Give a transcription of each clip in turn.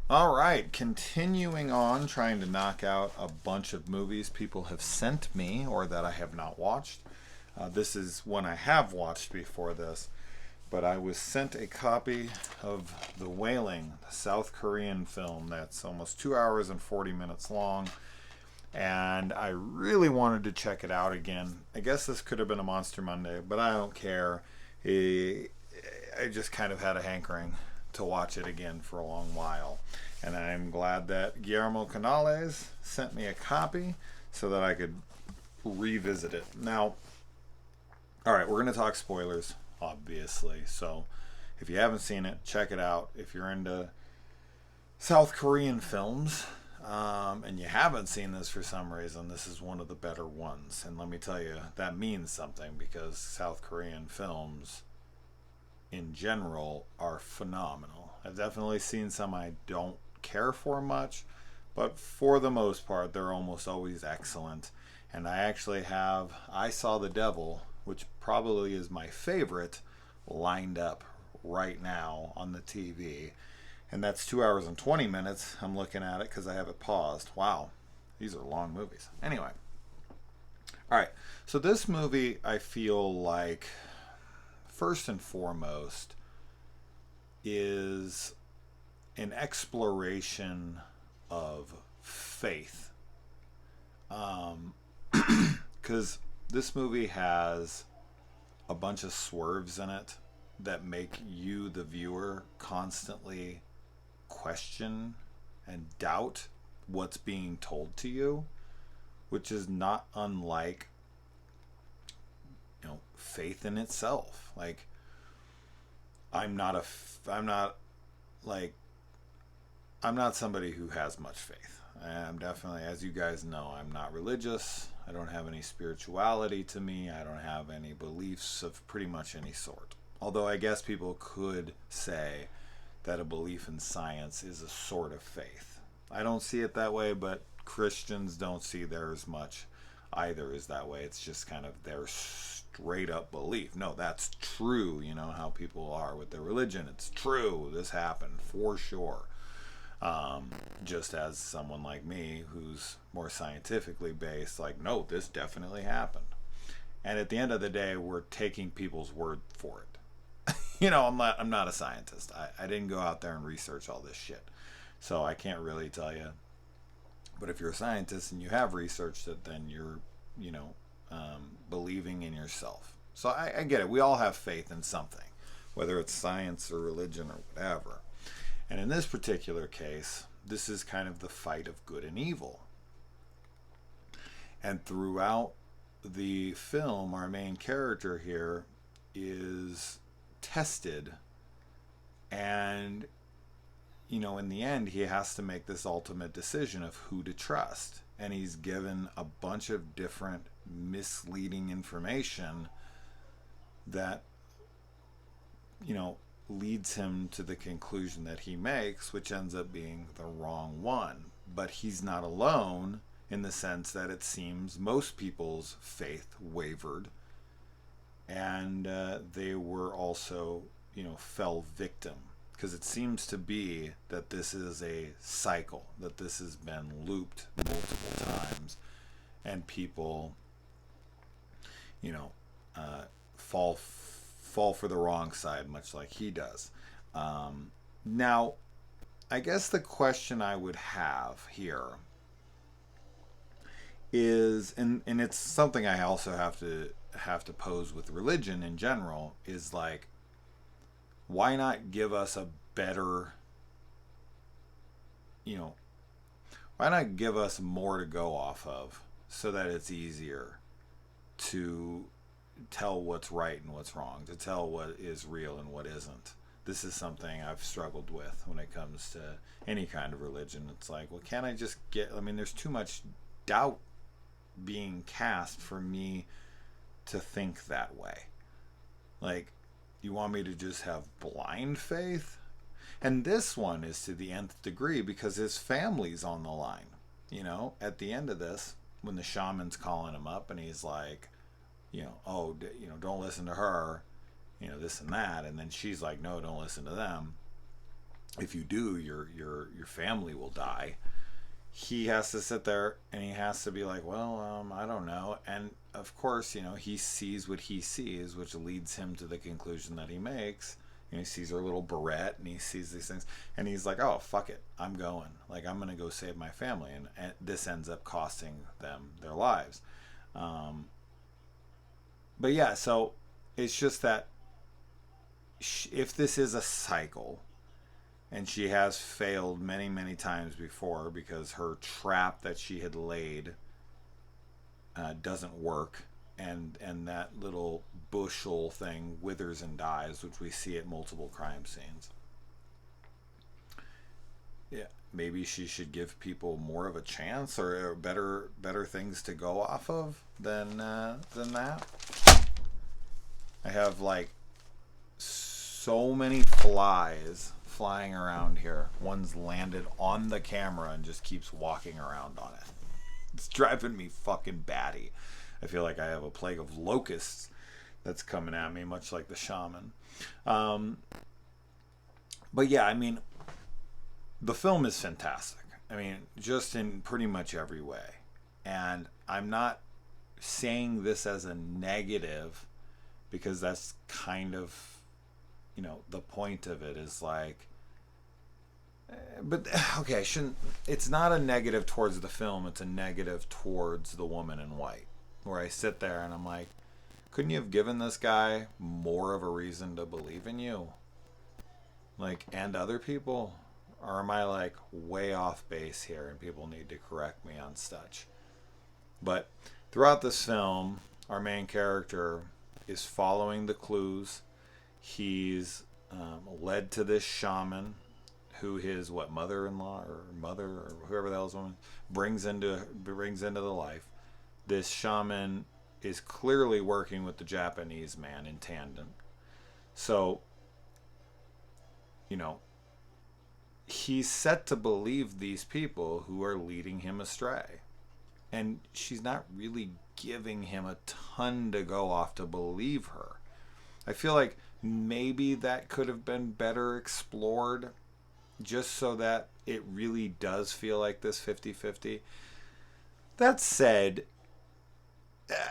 All right, continuing on trying to knock out a bunch of movies people have sent me or that I have not watched. This is one I have watched before this, but I was sent a copy of The Wailing, the South Korean film that's almost 2 hours and 40 minutes long, and I really wanted to check it out again. I guess this could have been a Monster Monday, but I don't care. Eh, I just kind of had a hankering to watch it again for a long while. And I'm glad that Guillermo Canales sent me a copy so that I could revisit it. Now, all right, we're going to talk spoilers, obviously. So if you haven't seen it, check it out. If you're into South Korean films, and you haven't seen this for some reason, this is one of the better ones. And let me tell you, that means something because South Korean films in general are phenomenal. I've definitely seen some I don't care for much, but for the most part, they're almost always excellent. And I actually have I Saw the Devil, which probably is my favorite, lined up right now on the TV. And that's 2 hours and 20 minutes. I'm looking at it because I have it paused. Wow, these are long movies. Anyway, all right. So this movie, I feel like, first and foremost, is an exploration of faith. Because this movie has a bunch of swerves in it that make you, the viewer, constantly question and doubt what's being told to you, which is not unlike, faith in itself. Like, I'm not like I'm not somebody who has much faith. I'm definitely, as you guys know, I'm not religious. I don't have any spirituality to me. I don't have any beliefs of pretty much any sort. Although I guess people could say that a belief in science is a sort of faith. I don't see it that way, but Christians don't see theirs much either is that way. It's just kind of their straight up belief. No, that's true. You know how people are with their religion. It's true. This happened for sure. Just as someone like me who's more scientifically based, like, no, this definitely happened. And at the end of the day, we're taking people's word for it. I'm not a scientist. I didn't go out there and research all this shit. So I can't really tell you. But if you're a scientist and you have researched it, then you're, believing in yourself. So I get it. We all have faith in something, whether it's science or religion or whatever. And in this particular case, this is kind of the fight of good and evil. And throughout the film, our main character here is tested. And, in the end, he has to make this ultimate decision of who to trust. And he's given a bunch of different misleading information that, leads him to the conclusion that he makes, which ends up being the wrong one. But he's not alone in the sense that it seems most people's faith wavered, and they were also, fell victim. Because it seems to be that this is a cycle, that this has been looped multiple times, and people, you know, fall for the wrong side, much like he does. Now, I guess the question I would have here is, and it's something I also have to pose with religion in general, is like, why not give us a better, you know, why not give us more to go off of so that it's easier to tell what's right and what's wrong, to tell what is real and what isn't. This is something I've struggled with when it comes to any kind of religion. It's like, well, can't I just there's too much doubt being cast for me to think that way. Like, you want me to just have blind faith? And this one is to the nth degree because his family's on the line. At the end of this, when the shaman's calling him up and he's like, oh, don't listen to her, this and that. And then she's like, no, don't listen to them. if you do, your family will die. He has to sit there and he has to be like, well, I don't know. And of course, he sees what he sees, which leads him to the conclusion that he makes. He sees her little barrette and he sees these things and he's like, oh, fuck it, I'm going. Like, I'm going to go save my family. And this ends up costing them their lives. But yeah, so it's just that if this is a cycle, and she has failed many, many times before because her trap that she had laid doesn't work, and that little bushel thing withers and dies, which we see at multiple crime scenes. Yeah, maybe she should give people more of a chance or better things to go off of than that. I have like so many flies flying around here. One's landed on the camera and just keeps walking around on it. It's driving me fucking batty. I feel like I have a plague of locusts that's coming at me, much like the shaman. But yeah, I mean, the film is fantastic. I mean, just in pretty much every way. And I'm not saying this as a negative, because that's kind of, the point of it is like, but okay, it's not a negative towards the film, it's a negative towards the woman in white, where I sit there and I'm like, couldn't you have given this guy more of a reason to believe in you? Like, and other people? Or am I like way off base here and people need to correct me on such? But throughout this film, our main character is following the clues. He's led to this shaman who his mother-in-law or mother or whoever the hell's woman brings into the life. This shaman is clearly working with the Japanese man in tandem. So, he's set to believe these people who are leading him astray. And she's not really giving him a ton to go off to believe her. I feel like maybe that could have been better explored, just so that it really does feel like this 50-50. That said,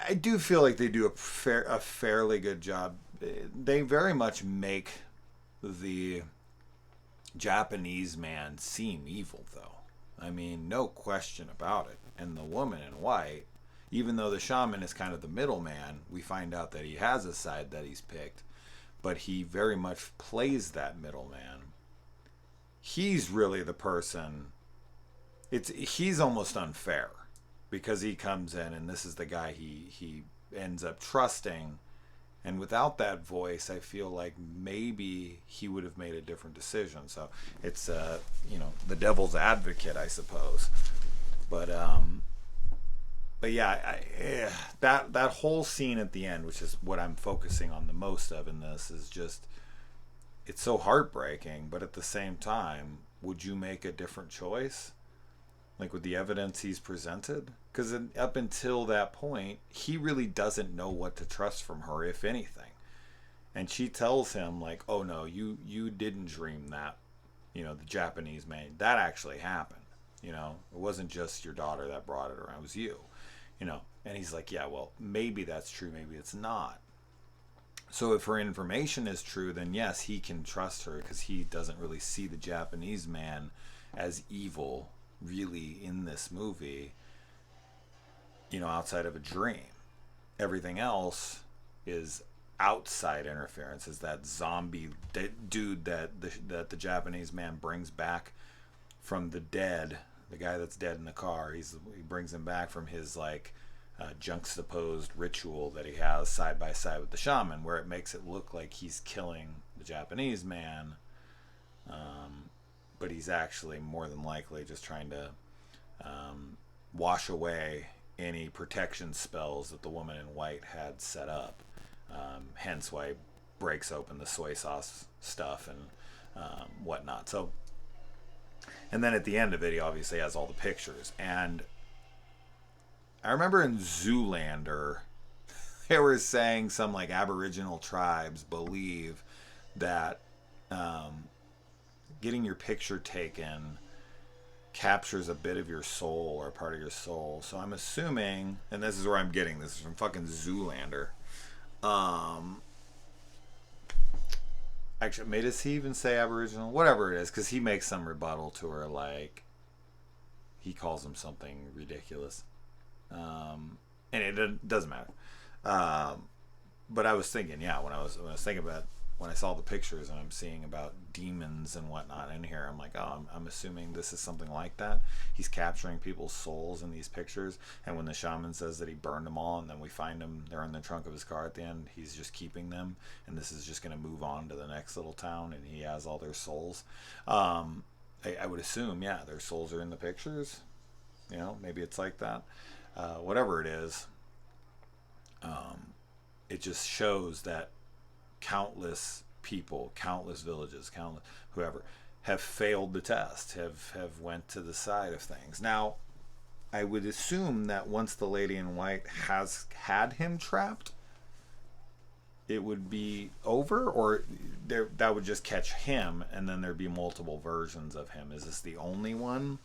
I do feel like they do a fairly good job. They very much make the Japanese man seem evil, though. I mean, no question about it. And the woman in white, even though the shaman is kind of the middleman, we find out that he has a side that he's picked, but he very much plays that middleman. He's really the person. He's almost unfair because he comes in and this is the guy he ends up trusting. And without that voice, I feel like maybe he would have made a different decision. So it's the devil's advocate, I suppose. But yeah, that whole scene at the end, which is what I'm focusing on the most of in this, is just, it's so heartbreaking. But at the same time, would you make a different choice? Like with the evidence he's presented? Because up until that point, he really doesn't know what to trust from her, if anything. And she tells him, like, oh no, you didn't dream that, the Japanese man. That actually happened. It wasn't just your daughter that brought it around, it was you. And he's like, yeah, well, maybe that's true, maybe it's not. So if her information is true, then yes, he can trust her because he doesn't really see the Japanese man as evil, really, in this movie, outside of a dream. Everything else is outside interference, is that zombie dude that the Japanese man brings back from the dead, the guy that's dead in the car. He brings him back from his juxtaposed ritual that he has side by side with the shaman, where it makes it look like he's killing the Japanese man, but he's actually more than likely just trying to wash away any protection spells that the woman in white had set up. Hence why he breaks open the soy sauce stuff and whatnot. So, and then at the end of it, he obviously has all the pictures. And I remember in Zoolander, they were saying some Aboriginal tribes believe that getting your picture taken captures a bit of your soul or part of your soul. So I'm assuming, and this is where I'm getting this is from fucking Zoolander. Um, Actually, does he even say Aboriginal? Whatever it is, because he makes some rebuttal to her, like he calls him something ridiculous, and it doesn't matter. Um, but I was thinking, yeah, when I was thinking about when I saw the pictures and I'm seeing about demons and whatnot in here, I'm like, oh, I'm assuming this is something like that. He's capturing people's souls in these pictures, and when the shaman says that he burned them all, and then we find them, they're in the trunk of his car at the end. He's just keeping them, and this is just going to move on to the next little town, and he has all their souls. I would assume, yeah, their souls are in the pictures. You know, maybe it's like that. Whatever it is, it just shows that countless people, countless villages, countless whoever have failed the test, have went to the side of things. Now, I would assume that once the lady in white has had him trapped, it would be over, or that would just catch him, and then there'd be multiple versions of him. Is this the only one?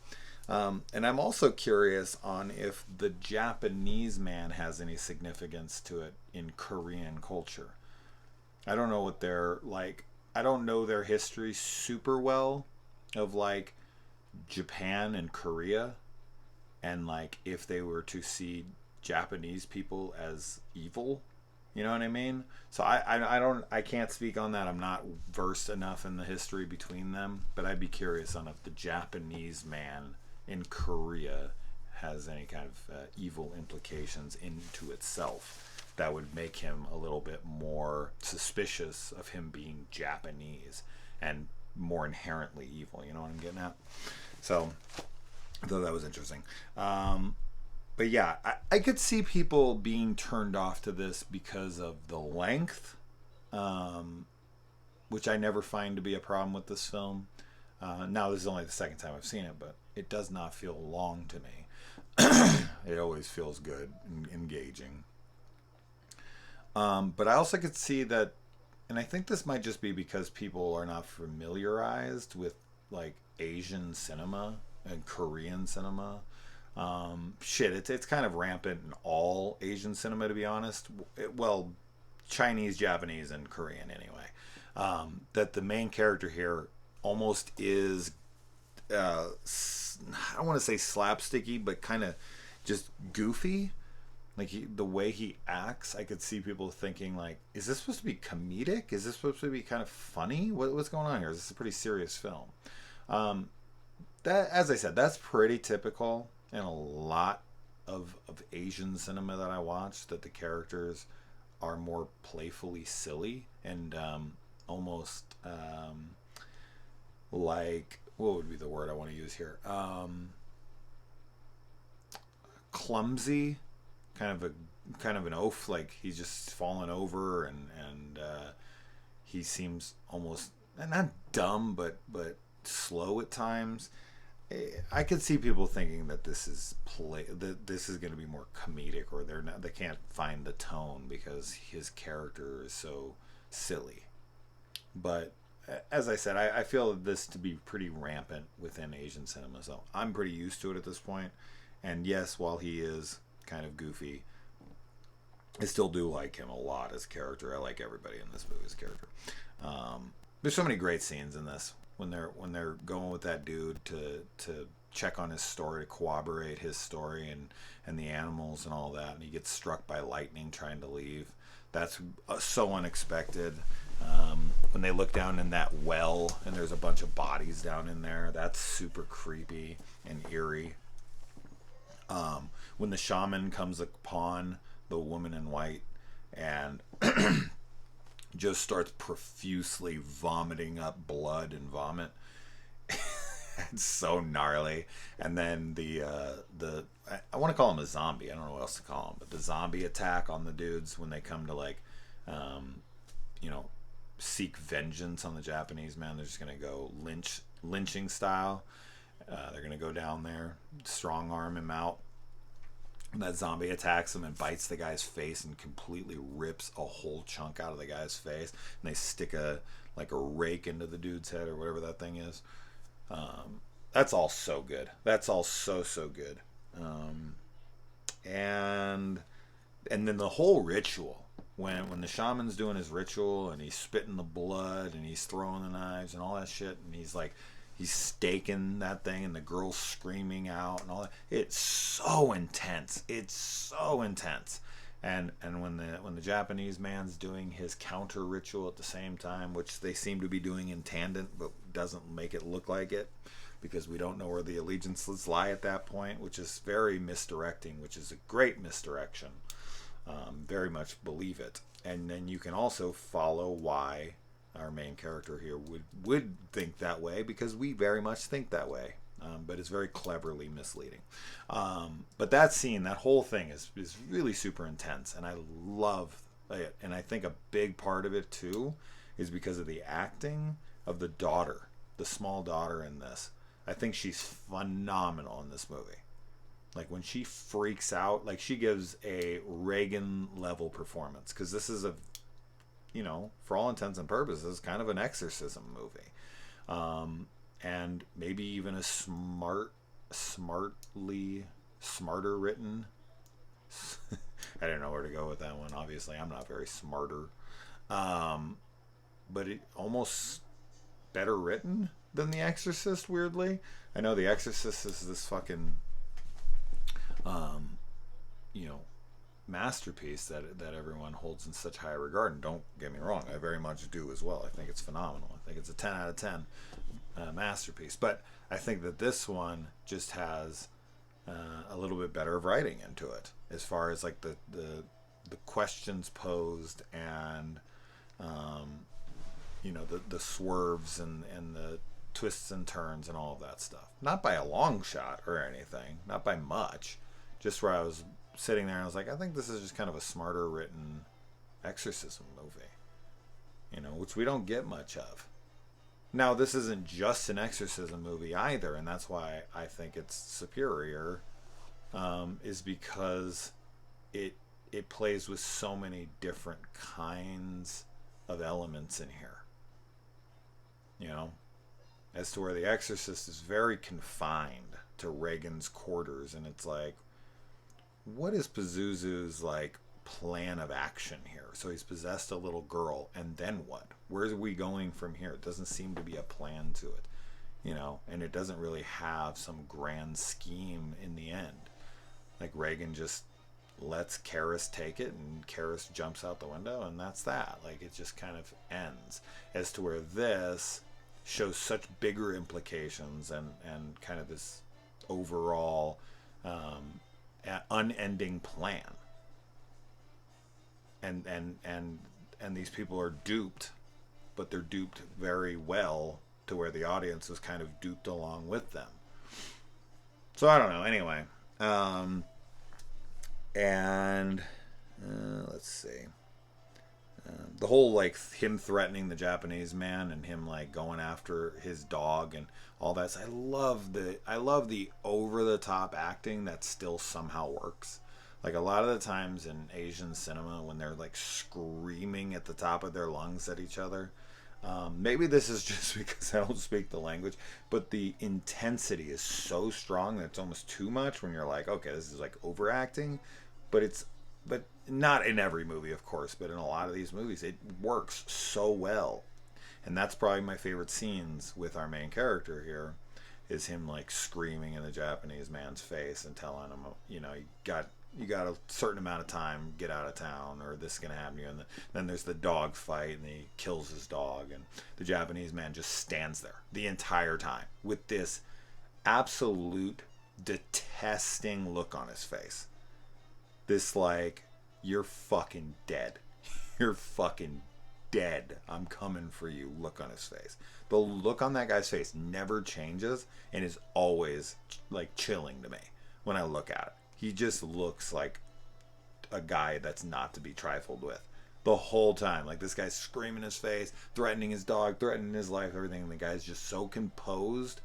And I'm also curious on if the Japanese man has any significance to it in Korean culture. I don't know what they're like. I don't know their history super well of like Japan and Korea, and like if they were to see Japanese people as evil. You know what I mean? So I can't speak on that. I'm not versed enough in the history between them, but I'd be curious on if the Japanese man in Korea has any kind of evil implications into itself that would make him a little bit more suspicious of him being Japanese and more inherently evil. You know what I'm getting at? So, I thought that was interesting. But yeah, I could see people being turned off to this because of the length, which I never find to be a problem with this film. Now, this is only the second time I've seen it, but it does not feel long to me. It always feels good and engaging. But I also could see that, and I think this might just be because people are not familiarized with like Asian cinema and Korean cinema. It's kind of rampant in all Asian cinema, to be honest. Well, Chinese, Japanese, and Korean anyway. That the main character here almost is, I don't want to say slapsticky, but kind of just goofy. Like the way he acts, I could see people thinking like, is this supposed to be comedic? Is this supposed to be kind of funny? What's going on here? Is this a pretty serious film? That, as I said, that's pretty typical in a lot of Asian cinema that I watch, that the characters are more playfully silly and almost like, what would be the word I want to use here? Clumsy, kind of an oaf, like he's just fallen over, and he seems almost not dumb, but slow at times. I could see people thinking that this is going to be more comedic, or they can't find the tone because his character is so silly. But as I said, I feel this to be pretty rampant within Asian cinema, so I'm pretty used to it at this point. And yes, while he is kind of goofy, I still do like him a lot as a character. I like everybody in this movie as a character. There's so many great scenes in this when they're going with that dude to check on his story, to corroborate his story and the animals and all that, and he gets struck by lightning trying to leave. That's so unexpected. When they look down in that well and there's a bunch of bodies down in there, that's super creepy and eerie. When the shaman comes upon the woman in white and just starts profusely vomiting up blood and vomit. It's so gnarly. And then the I want to call him a zombie. I don't know what else to call him, but the zombie attack on the dudes when they come to like, seek vengeance on the Japanese man. They're just gonna go lynching style. They're gonna go down there, strong arm him out. And that zombie attacks him and bites the guy's face and completely rips a whole chunk out of the guy's face. And they stick a like a rake into the dude's head or whatever that thing is. That's all so good. That's all so good. Um, and and then the whole ritual when the shaman's doing his ritual and he's spitting the blood and he's throwing the knives and all that shit and he's staking that thing and the girl's screaming out and all that. It's so intense. It's so intense. And when the Japanese man's doing his counter ritual at the same time, which they seem to be doing in tandem, but doesn't make it look like it, because we don't know where the allegiances lie at that point, which is very misdirecting, which is a great misdirection. Very much believe it. And then you can also follow why our main character here would think that way, because we very much think that way. But it's very cleverly misleading. But that scene, that whole thing is really super intense, and I love it. And I think a big part of it too is because of the acting of the daughter, the small daughter in this. I think she's phenomenal in this movie. Like when she freaks out, like she gives a Reagan level performance, because this is for all intents and purposes, kind of an exorcism movie. And maybe even a smarter written. I don't know where to go with that one. Obviously, I'm not very smarter. But it almost better written than The Exorcist, weirdly. I know The Exorcist is this fucking, masterpiece that everyone holds in such high regard. And don't get me wrong, I very much do as well. I think it's phenomenal. I think it's a 10 out of 10 masterpiece. But I think that this one just has a little bit better of writing into it, as far as like the questions posed and the swerves and the twists and turns and all of that stuff. Not by a long shot or anything, not by much. Just where I was sitting there and I was like, I think this is just kind of a smarter written exorcism movie, which we don't get much of. Now, this isn't just an exorcism movie either, and that's why I think it's superior, is because it plays with so many different kinds of elements in here. As to where The Exorcist is very confined to Reagan's quarters, and it's like, what is Pazuzu's like plan of action here? So he's possessed a little girl, and then what? Where are we going from here? It doesn't seem to be a plan to it, and it doesn't really have some grand scheme in the end. Like Reagan just lets Karis take it, and Karis jumps out the window, and that's that. Like it just kind of ends. As to where this shows such bigger implications and kind of this overall unending plan. And these people are duped, but they're duped very well to where the audience is kind of duped along with them. So I don't know. Anyway, let's see. The whole like him threatening the Japanese man and him like going after his dog and all that. I love the over the top acting that still somehow works. Like a lot of the times in Asian cinema when they're like screaming at the top of their lungs at each other. Maybe this is just because I don't speak the language, but the intensity is so strong that it's almost too much when you're like, okay, this is like overacting, but not in every movie, of course, but in a lot of these movies, it works so well. And that's probably my favorite scenes with our main character here, is him like screaming in the Japanese man's face and telling him, you got a certain amount of time, get out of town, or this is going to happen to you. And then there's the dog fight, and he kills his dog, and the Japanese man just stands there the entire time with this absolute detesting look on his face. This like, you're fucking dead. You're fucking dead. I'm coming for you look on his face. The look on that guy's face never changes and is always like chilling to me when I look at it. He just looks like a guy that's not to be trifled with the whole time. Like this guy's screaming in his face, threatening his dog, threatening his life, everything. And the guy's just so composed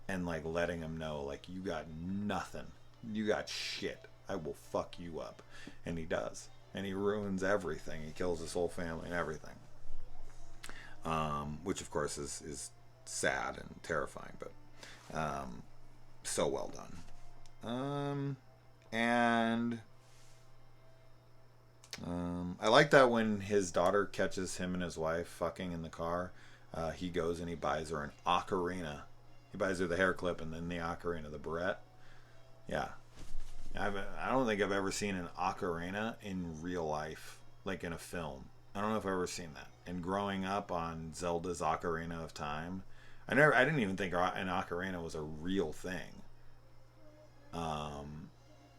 and like letting him know, like, you got nothing. You got shit. I will fuck you up. And he does. And he ruins everything. He kills his whole family and everything. which of course is sad and terrifying, but so well done. And I like that when his daughter catches him and his wife fucking in the car, he goes and he buys her an ocarina. He buys her the hair clip and then the ocarina, the barrette. Yeah. I don't think I've ever seen an ocarina in real life, like in a film. I don't know if I've ever seen that. And growing up on Zelda's Ocarina of Time, I didn't even think an ocarina was a real thing.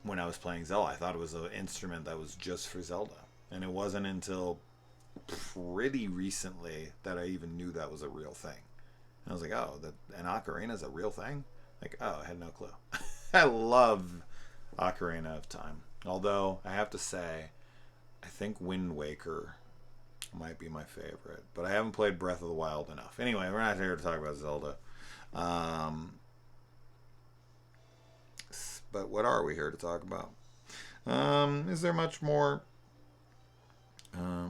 When I was playing Zelda, I thought it was an instrument that was just for Zelda, and it wasn't until pretty recently that I even knew that was a real thing. And I was like, oh, an ocarina is a real thing? Like, oh, I had no clue. I love Ocarina of Time. Although, I have to say, I think Wind Waker might be my favorite. But I haven't played Breath of the Wild enough. Anyway, we're not here to talk about Zelda. But what are we here to talk about? Is there much more?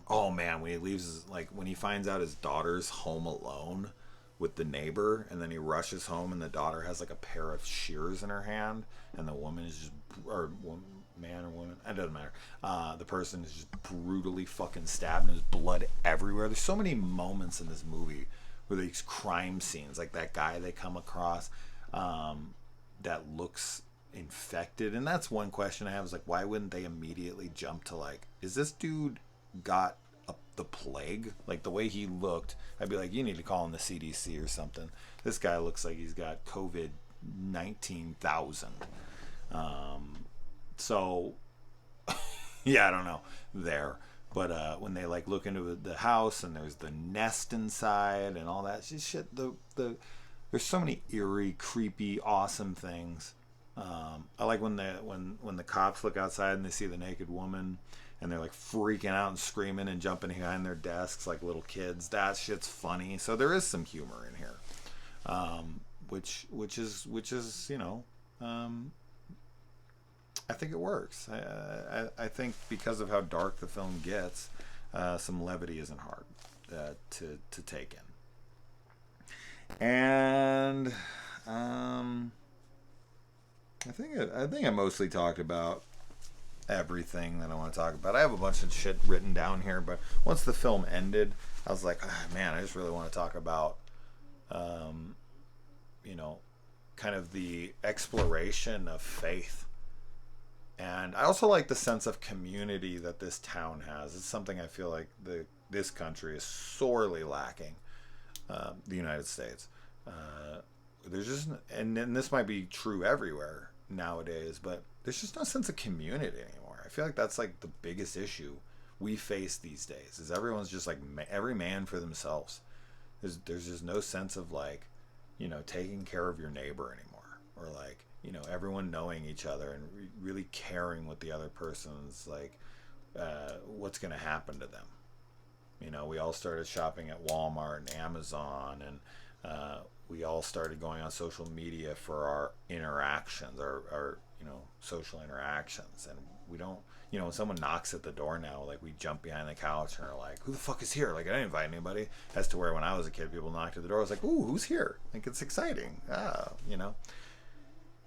Oh man, when he leaves, like when he finds out his daughter's home alone with the neighbor, and then he rushes home, and the daughter has like a pair of shears in her hand, and the woman is just, or man or woman, it doesn't matter. The person is just brutally fucking stabbed, and there's blood everywhere. There's so many moments in this movie where these crime scenes, like that guy they come across, that looks infected, and that's one question I have is like, why wouldn't they immediately jump to like, is this dude got the plague? Like the way he looked, I'd be like, you need to call in the CDC or something. This guy looks like he's got COVID 19,000. So yeah, I don't know there, but when they like look into the house and there's the nest inside and all that shit, there's so many eerie, creepy, awesome things. I like when the cops look outside and they see the naked woman and they're like freaking out and screaming and jumping behind their desks like little kids. That shit's funny. So there is some humor in here, which is I think it works. I think because of how dark the film gets, some levity isn't hard to take in. And I think I mostly talked about everything that I want to talk about. I have a bunch of shit written down here, but once the film ended, I was like, oh, man, I just really want to talk about, kind of the exploration of faith. And I also like the sense of community that this town has. It's something I feel like this country is sorely lacking. The United States. There's just, and this might be true everywhere nowadays, but there's just no sense of community anymore. I feel like that's like the biggest issue we face these days, is everyone's just like every man for themselves. There's just no sense of like, taking care of your neighbor anymore, or like, everyone knowing each other and really caring what the other person's like, what's going to happen to them. We all started shopping at Walmart and Amazon, and we all started going on social media for our interactions, our social interactions. And we don't, when someone knocks at the door now, like we jump behind the couch and are like, who the fuck is here? Like I didn't invite anybody. As to where when I was a kid, people knocked at the door, I was like, ooh, who's here? Like it's exciting.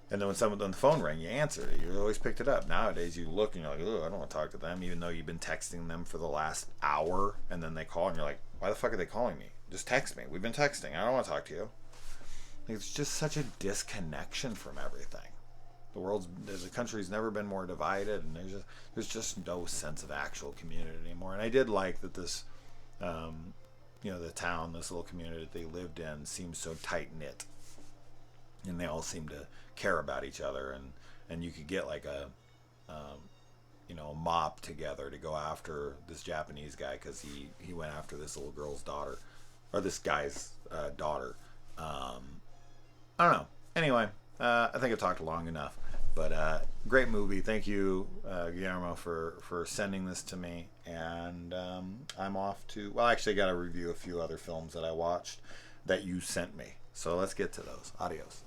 And then when the phone rang, you answered it. You always picked it up. Nowadays, you look and you're like, oh, I don't want to talk to them, even though you've been texting them for the last hour. And then they call and you're like, why the fuck are they calling me? Just text me. We've been texting. I don't want to talk to you. Like, it's just such a disconnection from everything. The country's never been more divided, and there's just no sense of actual community anymore. And I did like that this, the town, this little community that they lived in, seems so tight knit. And they all seem to care about each other, and you could get like a mob together to go after this Japanese guy because he went after this little girl's daughter, or this guy's daughter. I don't know. Anyway, I think I've talked long enough, but great movie. Thank you, Guillermo, for sending this to me, and I'm off to. Well, actually, I got to review a few other films that I watched that you sent me. So let's get to those. Adios.